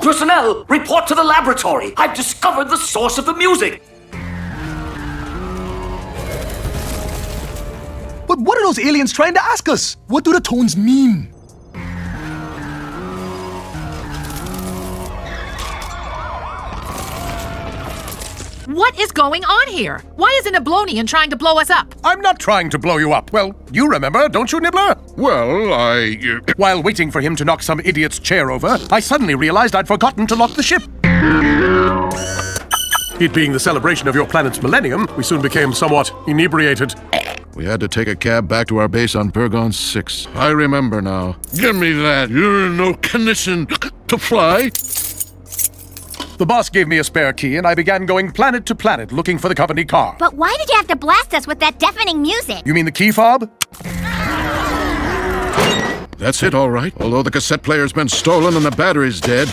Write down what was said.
All personnel, report to the laboratory. I've discovered the source of the music. But what are those aliens trying to ask us? What do the tones mean? What is going on here? Why is an Ablonian trying to blow us up? I'm not trying to blow you up. Well, you remember, don't you, Nibbler? Well, While waiting for him to knock some idiot's chair over, I suddenly realized I'd forgotten to lock the ship. It being the celebration of your planet's millennium, we soon became somewhat inebriated. We had to take a cab back to our base on Pergon 6. I remember now. Give me that. You're in no condition to fly. The boss gave me a spare key, and I began going planet to planet looking for the company car. But why did you have to blast us with that deafening music? You mean the key fob? That's it, all right. Although the cassette player's been stolen and the battery's dead.